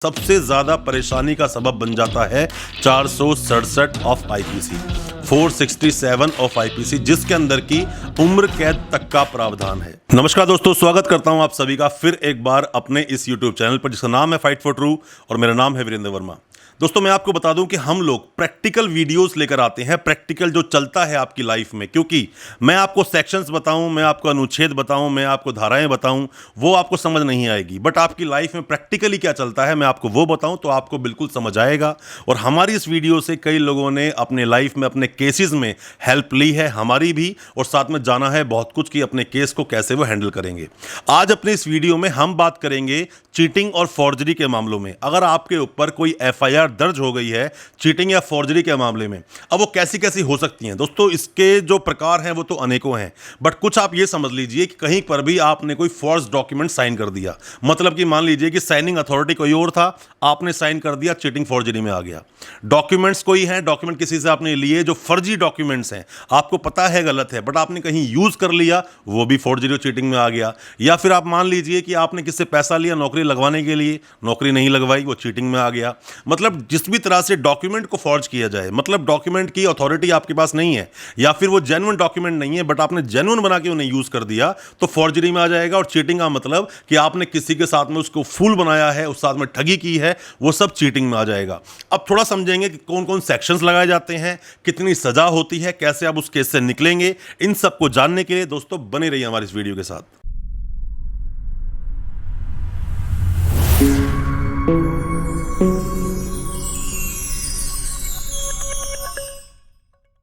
सबसे ज्यादा परेशानी का सबब बन जाता है 467 ऑफ आईपीसी, 467 ऑफ आईपीसी, जिसके अंदर की उम्र कैद तक का प्रावधान है। नमस्कार दोस्तों, स्वागत करता हूं आप सभी का फिर एक बार अपने इस यूट्यूब चैनल पर जिसका नाम है फाइट फॉर ट्रू और मेरा नाम है वीरेंद्र वर्मा। दोस्तों, मैं आपको बता दूं कि हम लोग प्रैक्टिकल वीडियोस लेकर आते हैं, प्रैक्टिकल जो चलता है आपकी लाइफ में, क्योंकि मैं आपको सेक्शंस बताऊं, मैं आपको अनुच्छेद बताऊं, मैं आपको धाराएं बताऊं, वो आपको समझ नहीं आएगी। बट आपकी लाइफ में प्रैक्टिकली क्या चलता है मैं आपको वो बताऊं तो आपको बिल्कुल समझ आएगा। और हमारी इस वीडियो से कई लोगों ने अपने लाइफ में अपने केसेस में हेल्प ली है, हमारी भी, और साथ में जाना है बहुत कुछ कि अपने केस को कैसे वो हैंडल करेंगे। आज अपने इस वीडियो में हम बात करेंगे चीटिंग और फॉर्जरी के मामलों में। अगर आपके ऊपर कोई एफआईआर दर्ज हो गई है चीटिंग या फॉर्जरी के मामले में, अब वो कैसी कैसी हो सकती हैं। दोस्तों, इसके जो प्रकार हैं वो तो अनेकों हैं, बट कुछ आप ये समझ लीजिए कि कहीं पर भी आपने कोई फॉर्ज डॉक्यूमेंट साइन कर दिया, मतलब कि मान लीजिए कि साइनिंग अथॉरिटी कोई और था, आपने साइन कर दिया, चीटिंग फॉर्जरी में आ गया। डॉक्यूमेंट्स कोई है, डॉक्यूमेंट किसी से आपने लिए जो फर्जी डॉक्यूमेंट्स हैं, आपको पता है गलत है, बट आपने कहीं यूज कर लिया, वो भी फॉर्जरी और चीटिंग में आ गया। या फिर आप मान लीजिए कि आपने किससे पैसा लिया नौकरी लगवाने के लिए, नौकरी नहीं लगवाई, वो चीटिंग में आ गया। मतलब जिस भी तरह से डॉक्यूमेंट को फॉर्ज किया जाए, मतलब डॉक्यूमेंट की अथॉरिटी आपके पास नहीं है या फिर वो जेन्युइन डॉक्यूमेंट नहीं है बट आपने जेन्युइन बना के उन्हें यूज कर दिया, तो फॉर्जरी में आ जाएगा। और चीटिंग का मतलब कि आपने किसी के साथ में उसको फूल बनाया है, उस साथ में ठगी की है, वो सब चीटिंग में आ जाएगा। अब थोड़ा समझेंगे कि कौन कौन सेक्शंस लगाए जाते हैं, कितनी सजा होती है, कैसे आप उस केस से निकलेंगे। इन सबको जानने के लिए दोस्तों बने रहिए हमारे इस वीडियो के साथ।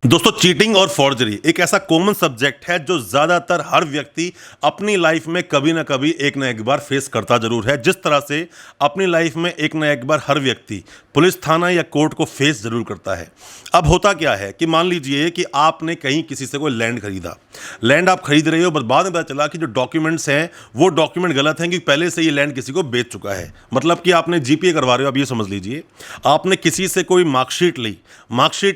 दोस्तों, चीटिंग और फॉर्जरी एक ऐसा कॉमन सब्जेक्ट है जो ज्यादातर हर व्यक्ति अपनी लाइफ में कभी ना कभी एक ना एक बार फेस करता जरूर है। जिस तरह से अपनी लाइफ में एक ना एक बार हर व्यक्ति पुलिस थाना या कोर्ट को फेस जरूर करता है। अब होता क्या है कि मान लीजिए कि आपने कहीं किसी से कोई लैंड खरीदा, लैंड आप खरीद रहे हो, बट बाद में पता चला कि जो डॉक्यूमेंट्स हैं वो डॉक्यूमेंट गलत हैं, कि पहले से ये लैंड किसी को बेच चुका है। मतलब कि आपने जीपीए करवा रहे हो, अब ये समझ लीजिए आपने किसी से कोई मार्कशीट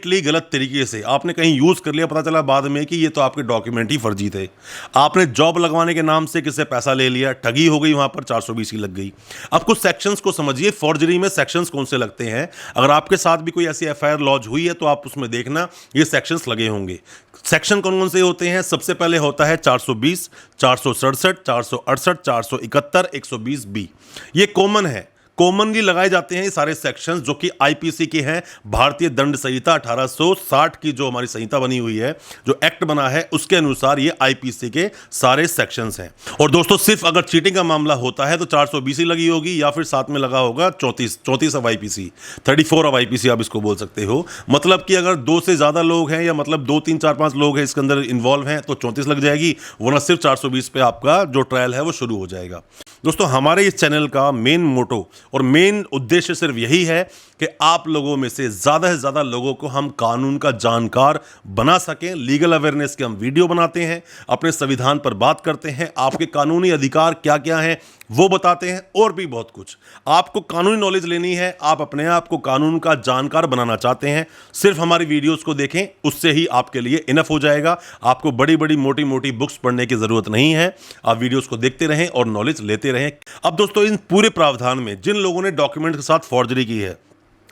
ली गलत तरीके से, आपने कहीं यूज कर लिया, पता चला बाद में कि ये तो आपके डॉक्यूमेंट ही फर्जी थे। आपने जॉब लगवाने के नाम से किससे पैसा ले लिया, ठगी हो गई, वहां पर 420 की लग गई। अब कुछ सेक्शंस को समझिए, फॉर्जरी में सेक्शंस कौन से लगते हैं। अगर आपके साथ भी कोई ऐसी एफआईआर लॉन्च हुई है तो आप उसमें देखना ये सेक्शंस लगे होंगे। सेक्शन कौन कौन से होते हैं? सबसे पहले होता है 420, 467, 468, 471, 120 बी। ये कॉमन है, कॉमनली लगाए जाते हैं ये सारे सेक्शंस, जो कि आईपीसी के हैं। भारतीय दंड संहिता 1860 की जो हमारी संहिता बनी हुई है, जो एक्ट बना है, उसके अनुसार ये आईपीसी के सारे सेक्शंस हैं। और दोस्तों, सिर्फ अगर चीटिंग का मामला होता है तो 420 ही लगी होगी, या फिर साथ में लगा होगा 34 ऑफ आईपीसी, 34 ऑफ आईपीसी आप इसको बोल सकते हो। मतलब कि अगर 2 से ज्यादा लोग हैं, या मतलब 2, 3, 4, 5 लोग हैं इसके अंदर इन्वॉल्व हैं, तो 34 लग जाएगी, वरना सिर्फ 420 पे आपका जो ट्रायल है वो शुरू हो जाएगा। दोस्तों, हमारे इस चैनल का मेन मोटो और मेन उद्देश्य सिर्फ यही है कि आप लोगों में से ज़्यादा लोगों को हम कानून का जानकार बना सकें। लीगल अवेयरनेस के हम वीडियो बनाते हैं, अपने संविधान पर बात करते हैं, आपके कानूनी अधिकार क्या क्या हैं वो बताते हैं, और भी बहुत कुछ। आपको कानूनी नॉलेज लेनी है, आप अपने आप को कानून का जानकार बनाना चाहते हैं, सिर्फ हमारी वीडियोस को देखें, उससे ही आपके लिए इनफ हो जाएगा। आपको बड़ी बड़ी मोटी मोटी बुक्स पढ़ने की ज़रूरत नहीं है, आप वीडियोस को देखते रहें और नॉलेज लेते रहें। अब दोस्तों, इन पूरे प्रावधान में जिन लोगों ने डॉक्यूमेंट के साथ फॉर्जरी की है,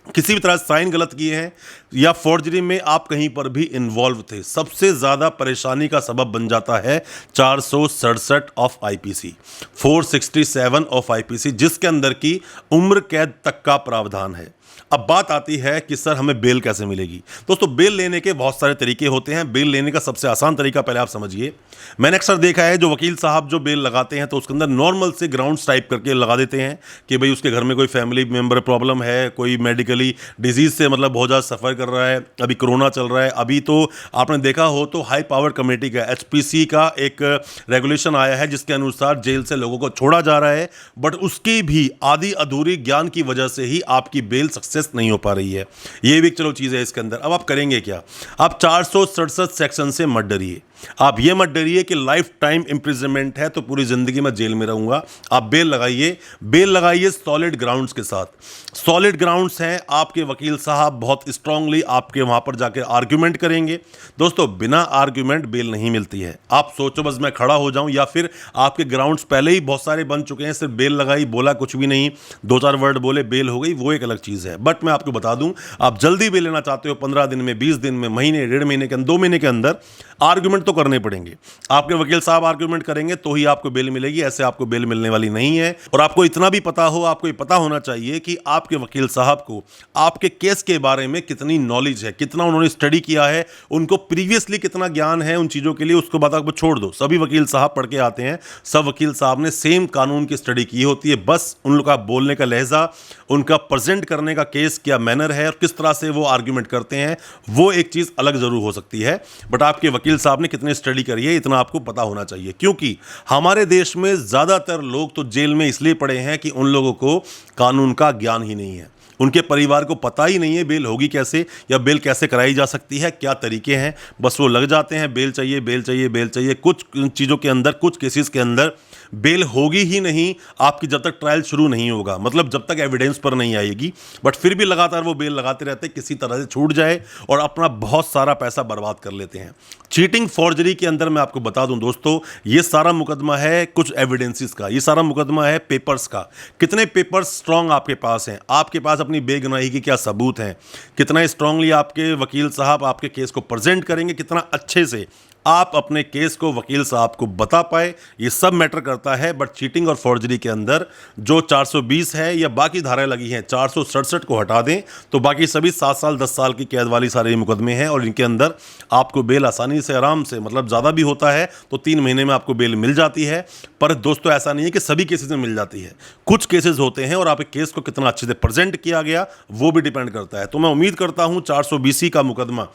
किसी भी तरह साइन गलत किए हैं, या फॉर्जरी में आप कहीं पर भी इन्वॉल्व थे, सबसे ज्यादा परेशानी का सबब बन जाता है 467 ऑफ आईपीसी, 467 ऑफ आईपीसी, जिसके अंदर की उम्र कैद तक का प्रावधान है। अब बात आती है कि सर हमें बेल कैसे मिलेगी। दोस्तों, बेल लेने के बहुत सारे तरीके होते हैं। बेल लेने का सबसे आसान तरीका पहले आप समझिए। मैंने अक्सर देखा है जो वकील साहब जो बेल लगाते हैं तो उसके अंदर नॉर्मल से ग्राउंड्स टाइप करके लगा देते हैं कि भाई उसके घर में कोई फैमिली मेंबर प्रॉब्लम है, कोई मेडिकली डिजीज से मतलब बहुत ज़्यादा सफ़र कर रहा है, अभी कोरोना चल रहा है। अभी तो आपने देखा हो तो हाई पावर कमेटी का, एचपीसी का एक रेगुलेशन आया है जिसके अनुसार जेल से लोगों को छोड़ा जा रहा है, बट उसकी भी आधी अधूरी ज्ञान की वजह से ही आपकी बेल सक्सेस नहीं हो पा रही है। ये भी चलो चीज़ है इसके अंदर। अब आप करेंगे क्या? आप 467 सेक्शन से मत डरिए। आप ये मत डरिए कि लाइफ टाइम इम्प्रिजनमेंट है तो पूरी ज़िंदगी में जेल में रहूँगा। आप बेल लगाइए सॉलिड ग्राउंड्स के साथ। सॉलिड ग्राउंड्स हैं, आपके वकील साहब बहुत स्ट्रांगली आपके वहाँ पर जाकर आर्ग्यूमेंट करेंगे। दोस्तों, बिना आर्ग्यूमेंट बेल नहीं मिलती है। आप सोचो बस मैं खड़ा हो जाऊँ, या फिर आपके ग्राउंड्स पहले ही बहुत सारे बन चुके हैं, सिर्फ बेल लगाई, बोला कुछ भी नहीं, 2-4 वर्ड बोले, बेल हो गई, वो एक अलग चीज़ है। बट मैं आपको बता दूं, आप जल्दी बेल लेना चाहते हो 15 दिन में, 20 दिन में, महीने, 1.5 महीने के अंदर, 2 महीने के अंदर, आर्ग्यूमेंट तो करने पड़ेंगे। आपके वकील साहब आर्ग्यूमेंट करेंगे तो ही आपको बेल मिलेगी, ऐसे आपको बेल मिलने वाली नहीं है। और आपको इतना भी पता हो, आपको ये पता होना चाहिए कि आपके वकील साहब को आपके केस के बारे में कितनी नॉलेज है, कितना उन्होंने स्टडी किया है, उनको प्रीवियसली कितना ज्ञान है उन चीज़ों के लिए, उसको बात आपको छोड़ दो। सभी वकील साहब पढ़ के आते हैं, सब वकील साहब ने सेम कानून की स्टडी की होती है, बस उन लोग का बोलने का लहजा, उनका प्रेजेंट करने का केस क्या मैनर है और किस तरह से वो आर्ग्यूमेंट करते हैं, वो एक चीज़ अलग ज़रूर हो सकती है। बट आपके वकील साहब ने कितने स्टडी करी है, इतना आपको पता होना चाहिए। क्योंकि हमारे देश में ज़्यादातर लोग तो जेल में इसलिए पड़े हैं कि उन लोगों को कानून का ज्ञान ही नहीं है, उनके परिवार को पता ही नहीं है बेल होगी कैसे, या बेल कैसे कराई जा सकती है, क्या तरीके हैं। बस वो लग जाते हैं, बेल चाहिए, बेल चाहिए, बेल चाहिए। कुछ चीज़ों के अंदर, कुछ केसेस के अंदर बेल होगी ही नहीं आपकी जब तक ट्रायल शुरू नहीं होगा, मतलब जब तक एविडेंस पर नहीं आएगी। बट फिर भी लगातार वो बेल लगाते रहते हैं, किसी तरह से छूट जाए, और अपना बहुत सारा पैसा बर्बाद कर लेते हैं। चीटिंग फॉर्जरी के अंदर मैं आपको बता दूं दोस्तों, ये सारा मुकदमा है कुछ एविडेंसेस का, ये सारा मुकदमा है पेपर्स का। कितने पेपर्स स्ट्रांग आपके पास हैं, आपके पास अपनी बेगुनाही की क्या सबूत हैं, कितना स्ट्रांगली आपके वकील साहब आपके केस को प्रेजेंट करेंगे, कितना अच्छे से आप अपने केस को वकील साहब को बता पाए, ये सब मैटर करता है। बट चीटिंग और फॉर्जरी के अंदर जो 420 है या बाकी धाराएं लगी हैं, 467 को हटा दें तो बाकी सभी 7 साल 10 साल की कैद वाली सारे मुकदमे हैं, और इनके अंदर आपको बेल आसानी से, आराम से, मतलब ज़्यादा भी होता है तो 3 महीने में आपको बेल मिल जाती है। पर दोस्तों, ऐसा नहीं है कि सभी केसेस में मिल जाती है, कुछ केसेस होते हैं, और आपके केस को कितना अच्छे से प्रेजेंट किया गया वो भी डिपेंड करता है। तो मैं उम्मीद करता हूँ 420 का मुकदमा,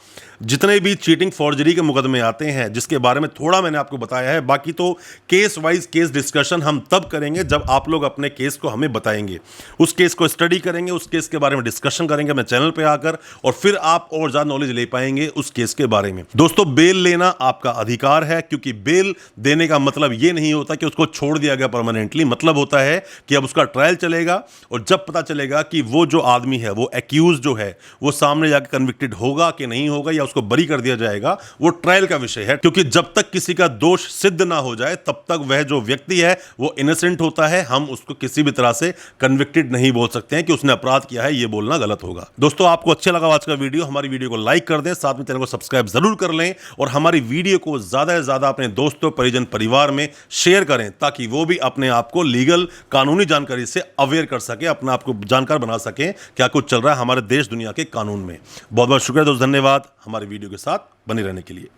जितने भी चीटिंग फॉर्जरी के मुकदमे आते हैं जिसके बारे में थोड़ा मैंने आपको बताया है, बाकी तो केस वाइज केस डिस्कशन हम तब करेंगे जब आप लोग अपने केस को हमें बताएंगे, उस केस को स्टडी करेंगे, उस केस के बारे में डिस्कशन करेंगे अपने चैनल पे आकर, और फिर आप और ज़्यादा नॉलेज ले पाएंगे उस केस के बारे में। दोस्तों, बेल लेना आपका अधिकार है, क्योंकि बेल देने का मतलब ये नहीं होता कि उसको छोड़ दिया गया परमानेंटली। मतलब होता है कि अब उसका ट्रायल चलेगा, और जब पता चलेगा कि वो जो आदमी है, वो एक्यूज जो है, वो सामने जाकर कन्विक्टेड होगा कि नहीं होगा, या उसको बरी कर दिया जाएगा, वो ट्रायल का विषय है। क्योंकि जब तक किसी का दोष सिद्ध ना हो जाए तब तक वह जो व्यक्ति है वो इनोसेंट होता है। हम उसको किसी भी तरह से कन्विक्टेड नहीं बोल सकते हैं कि उसने अपराध किया है, ये बोलना गलत होगा। दोस्तों, आपको अच्छा लगा आज का वीडियो, हमारी वीडियो को लाइक कर दें, साथ में चैनल को सब्सक्राइब जरूर कर लें, और हमारी वीडियो को ज्यादा से ज्यादा अपने दोस्तों, परिजन, परिवार में शेयर करें, ताकि वो भी अपने आप को लीगल, कानूनी जानकारी से अवेयर कर सके, अपने आप को जानकार बना सकें क्या कुछ चल रहा है हमारे देश दुनिया के कानून में। बहुत बहुत शुक्रिया दोस्त, धन्यवाद हमारी वीडियो के साथ बने रहने के लिए।